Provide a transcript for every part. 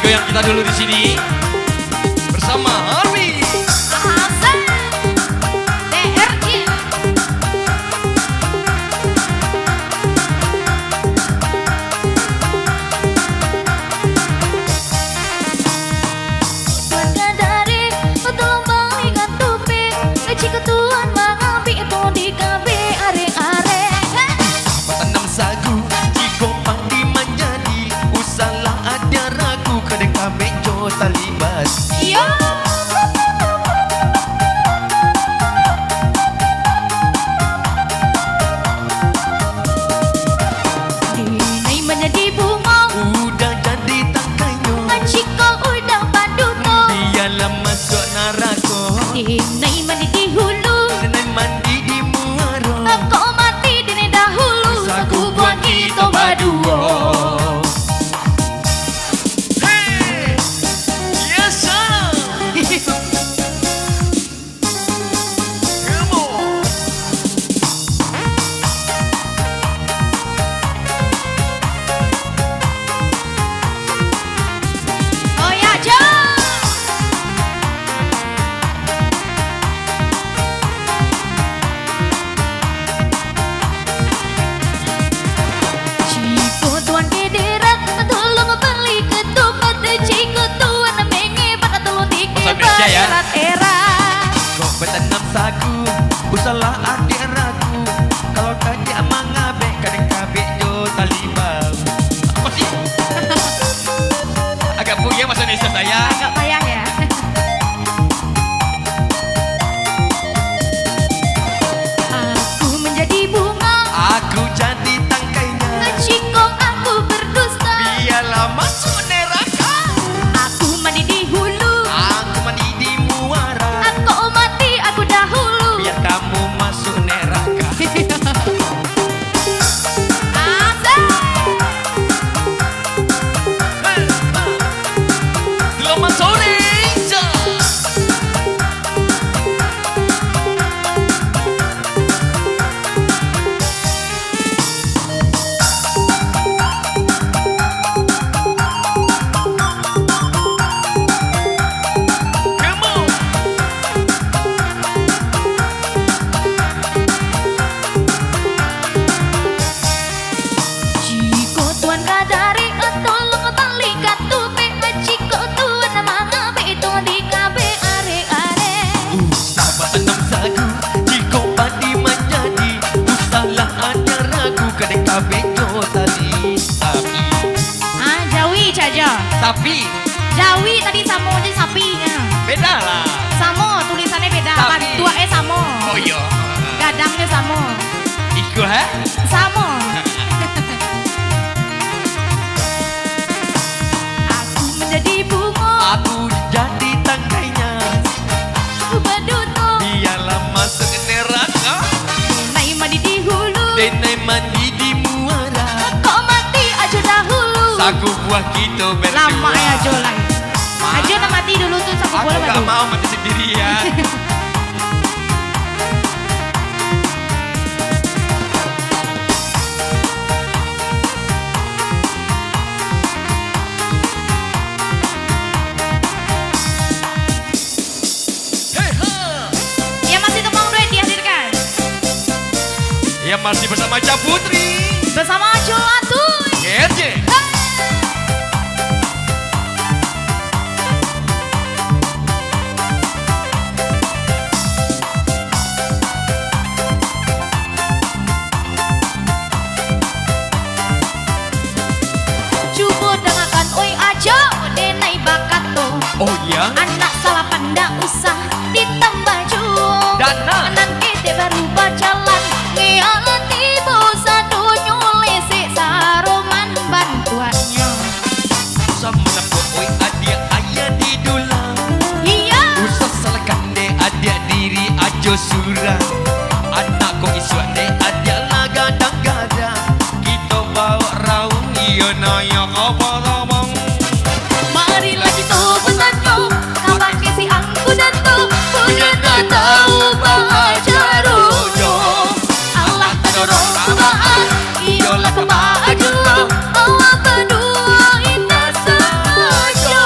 goyang kita dulu di sini bersama Harvey. Dinai mandi di hulu, dinai mandi di muara, kau mati dinai dahulu, aku buang kita berdua. Hey, yes sir. Come on. Oh ya Joe. Ya. Kau bertanam sagu, usalah adik ragu. Kalau kajak mangabek, kadang kabek jo talibang. Apa sih? Agak puyeng bahasa Indonesia saya. Agak payah ya. Aku menjadi bunga, aku jadi tangkainya. jika aku berdusta, Biarlah masuk neraka. aku mandi di hulu, Aku mandi di muara. kau mati aku dahulu. Biar kamu masuk neraka. Selamat sore. Kadang kabeh jo tadi sapi. Jawi saja. Sapi. Jawi tadi samo jadi sapi. Beda lah. Samo tulisannya beda. Sapi. Pantua samo. Oh iya. Gadangnya samo. Iku ha? Samo. Aku menjadi bunga, Aku jadi tangkainya. beduto. Biarlah masuk neraka. Dinai mandi di hulu, Denai mandi di muara. kau mati aja dahulu. Sagu buah kita berdua. Lama ya Jo lah. Aja nak mati dulu tuh saku Aku bola gak baru. mau mati sendirian. Ya masih tembang duet dihadirkan Ya masih bersama Ca Putri. bersama Jo Atuy. Ngece. Cuba dengarkan oi aja denai bakat tuh. Oh iya. Anak salah pandang usah ditambah jual. Dana. Anak kita baru berjalan ngialan tiba satu nyulisi saroman bantuannya. Sama nampak oi adik ayah di dulang. Iya. Usah salahkan dek adik diri ajo surang. Anak kau isuan dek adik lah gadang-gadang. Kita bawa raung iya naya kau potong. Marilah kita bertanya kapan kesi angku dan tuh punya tak tahu baca rojo. Allah tadorong kebaan iyalah kebaju awak berdua indah saja.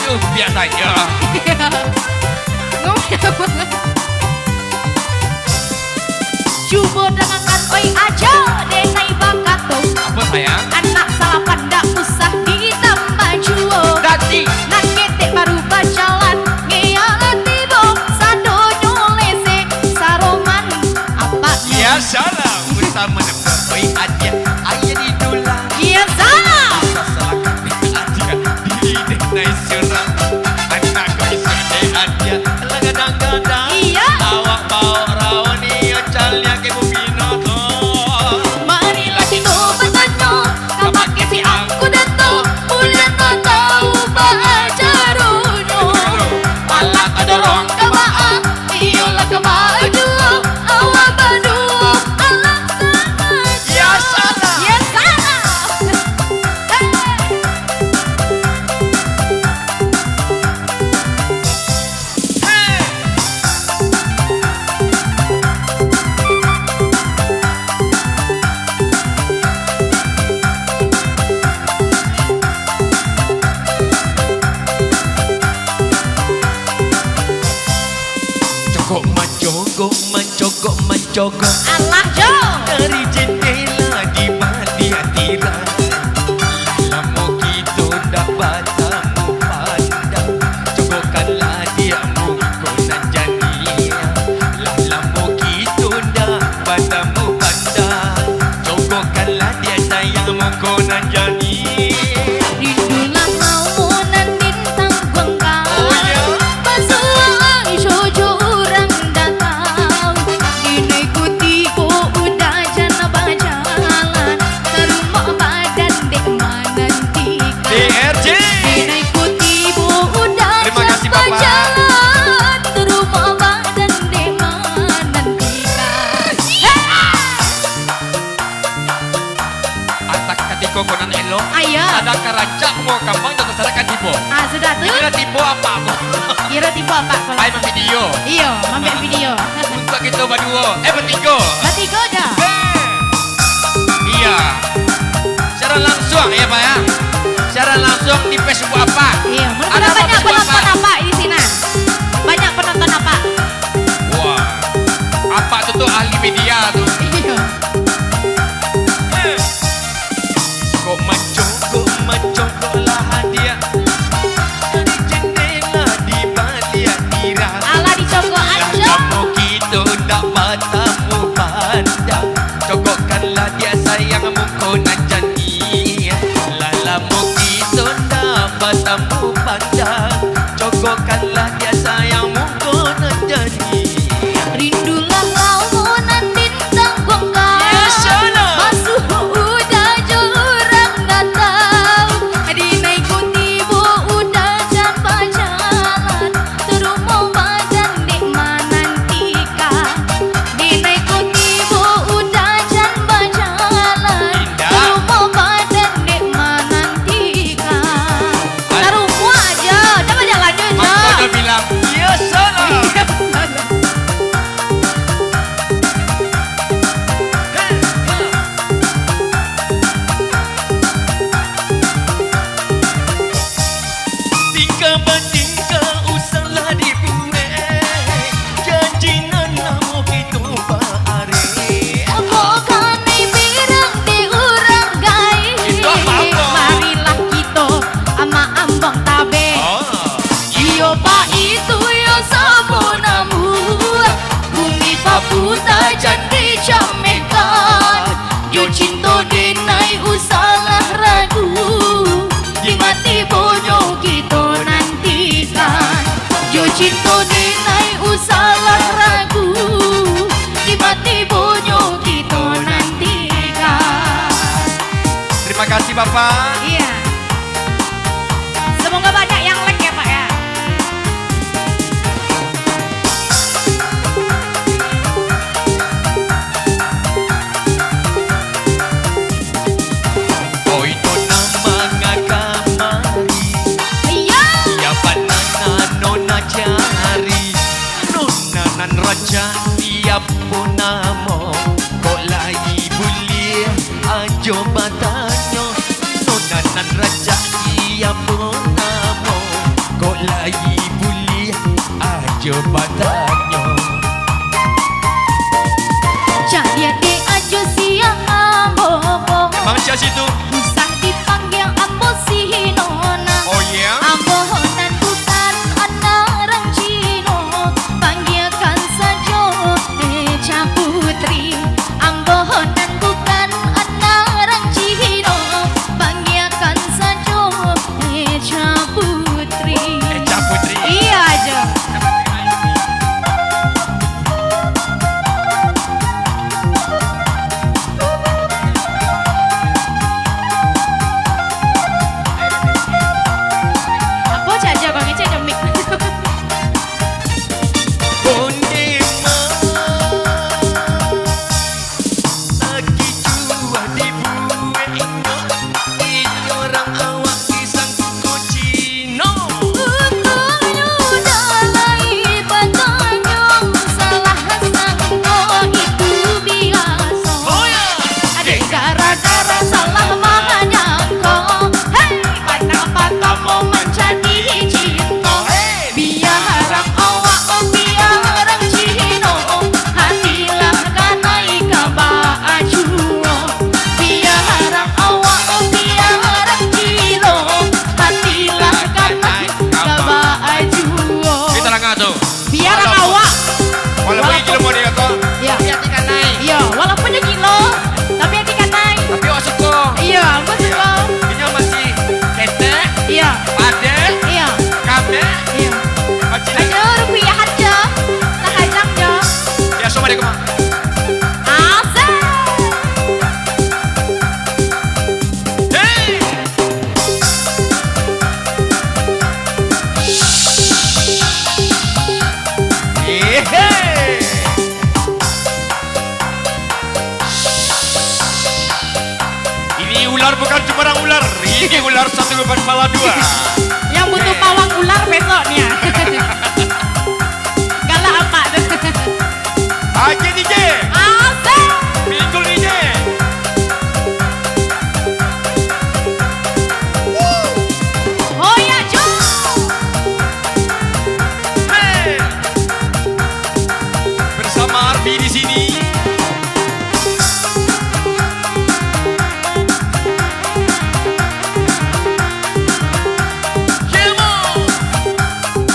itu biasanya. Ngomel banget. Coba dengarkan oi aja denai bakato. Apa sayang? Anak salah pada usah ditambah juo. Dati. Nak ketek baru berjalan ngeyalan tibo sadonyo lese saroman apa Ya salah bersama dengan oi aja ayah di dola. iya salah Aja diri naik serang. Anak kau isi aja lagadang-gadang. Iya. Awak bawa rawan iyo calnya ke bubinoto. marilah kita bertanya kapake si aku dato bulan no tahu bahajaruno Palak adorong kemaan iyolah kemaju awak badu alah sama Ya salah. ya salah Hey. Cogok mencogok alah jo dari jendela di balik tirai. Lama kita dapat tamu pandang, cogokkanlah dia mukonan jania. Lama kita dapat tamu pandang, cogokkanlah dia sayang mukonan jania. rindulah lamunan bintang gwangkang Oh ya. Pasuang jojo orang datang Ikuti ko udah jana bajalan Terumah badan dek manantikan DRJ. Ikuti bo udah Terima jana kasih, Bapak. bajalan Terumah badan dek manantikan Atak katiko konan elo. Ayah Ada karancak mau kampang jatuh sadar katibo. sudah tuh Kira tibo apa aku? Kira tiba apa kalau Hai video. Iya, mampir video Untuk kita berdua. Bertiga. Bertiga dah Iya. Secara langsung ya Pak ya. Secara langsung di Facebook apa? Iya, Ada menurut banyak Facebook penonton apa di sini? Banyak penonton apa? Wah. Apa tuh ahli media tuh? Iya. Kok mencogok lah hadiah dari jendela di balik tirai. Ala dicogok aja. Lama kita dapat tamu pandang, cogokkanlah dia sayang mukonan jania. Lama kita dapat tamu pandang, cogokkanlah dia sayang mukonan jania. Rindulah lamunan bintang gwangkang. Ya salah. Masuk udah jurang datang. Dinaikuti bu udah jamba jalan. Terumah badan dek manantikan. Dinaikuti bu udah jamba jalan. Indah. Terumah badan dek manantikan. Terumah aja, jangan jalan aja. Maka udah bilang, ya salah. Tingkah bertingkah usahlah dibuat, janji nana mau kita baare. Bukan birang di urang gai. Itu apa-apa? Marilah kita ama ambang tabe. Iyo pa itu yo sabonamu. Bumi paputa jadi jamekan. Yo cinta denai usalah ragu. Di mati bonyo kita nantikan. Yo cinta denai usalah ragu. Di mati bonyo kita nantikan. Terima kasih Bapak. Iya. Semoga banyak yang like ya Pak ya. Oi nona mangakamari, Iya. ya banana nona cari, nona nan raja dia punamo, kok lagi bulir ajo batanyo, nona nan raja dia punamo, ajo badanyo. Jadi ade ajo siang ambo. Emang siapa situ? Usah dipanggil ambo si nona. Oh iya? Ambonan bukan anak orang Cino, panggilkan saja Eca Putri. Ambonan bukan anak orang Cino, panggilkan saja Eca Putri. Eca Putri. Iya aja. Aku aja bang Eca ada mic. Bonde lagi jua di bue ini orang awak pisang kucino. Untungnya dalai badannya salah sangko itu biasa. Oh ya. Adik gara-gara salah menganyangko. Hei, patah-patah mau menjadi cinta. Biarang awak biarang Cino, hatilah kanai kabaju. Biarang awak biarang Cino, hatilah kanai kabaju. Kita langkah tuh. Biarang awak, Walaupun ini kilo mau dia kok. ya, Hati kan naik. iya, walaupun dia kilo, tapi hati kanai. Tapi awak suka. Iya, aku suka. Ini masih kete, Iya, ade, iya, kabe, iya. macam Ayo rupiah aja, tak ajak aja. ya semua dia kemana? Asik. Hey! Hehe! Ini ular bukan cuma orang ular, ini ular satu kepala dua. Yang butuh pawang ular besoknya. Galak apa tuh? Aja DJ, Asik. pinggul DJ. Oh ya, Jo. Hey! Bersama Arfi di sini. Come on!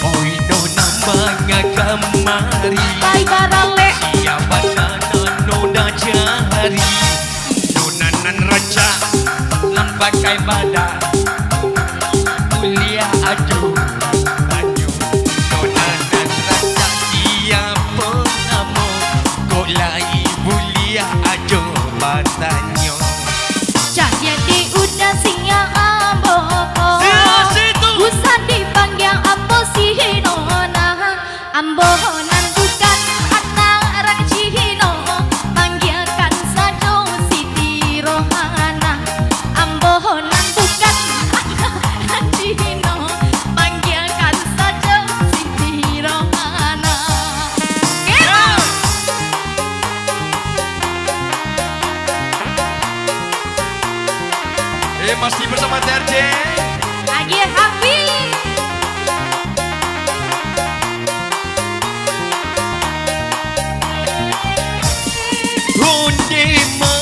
Oi nona manga kamari, Bye barale. siapa nona jari, nona nan raja, lan pakai badan, kuliah ajo, ajo, nona nan raja siapa namo, kok lai buliah ajo badanyo. Jadi udah siang ambo. Situ. Usah dipanggil ambo si nona. Ambonan bukan anak orang Cino, panggilkan saja Siti Rohana. Ambonan bukan anak orang Cino, panggilkan saja Siti Rohana. Yeah. Masih bersama TRJ. Lagi happy. Rondema.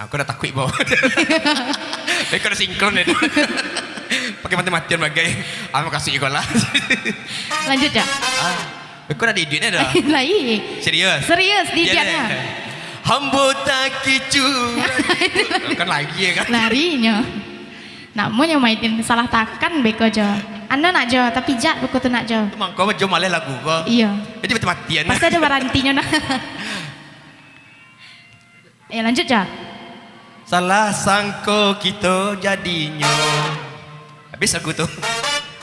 Aku udah takut bawa. Aku udah sinkron ya. Pakai mati-matian bagai. Aku kasih ikut lah. Lanjut ya. Aku udah di duitnya dah. Lagi. Serius. Serius di Iya, dietnya. iya. Hambo tak kicu. Kan lagi ya kan. Larinya. Namun yang maitin salah takan beko jo. Anda nak jo tapi jak buku tu nak jo. Emang kau jom malih lagu kau. Iya. Jadi mati-matian. Pasti ada warantinya nah. Lanjut jo. Salah sangko kita jadinya. Habis lagu tu.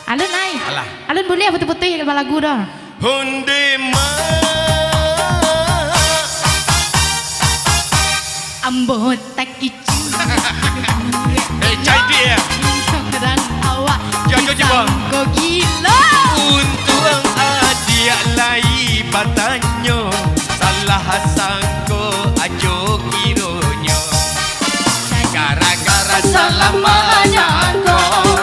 Alun naik. Alah. Alun boleh betul-betul ya lagu dah. Hondema. Ambo tak kicu. Cai dia. Orang awak. Jangan coba. Kau gila. Untung adia lai batanyo. Salah sangko ajo kiro selamanya engkau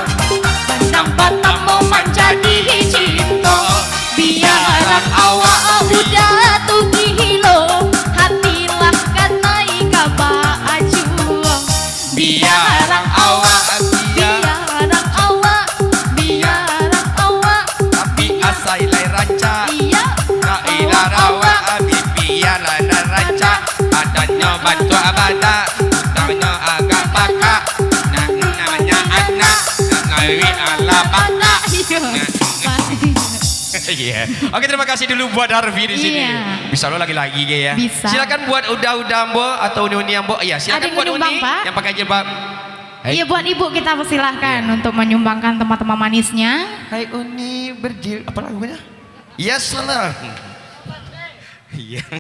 benang batamu menjadi cinta biar awak udah tuh gilo hatilah kanai kabaju biar awak tapi asai lai ranca Naila rawa biar lai ranca adanya bantu abada utangnya agak baka namanya anak ngawi ala baka. Iya. Oke, terima kasih dulu buat Harvey di sini. Iya. Bisa lo lagi-lagi ya. Bisa. Silakan buat udah Mbok atau uni Mbok. Iya, silakan Ada yang buat menyumbang, Uni Pak? yang pakai jilbab. Iya buat ibu kita persilahkan untuk menyumbangkan teman-teman manisnya. Hai Uni berjil apa lagunya? Iya salah. Iya.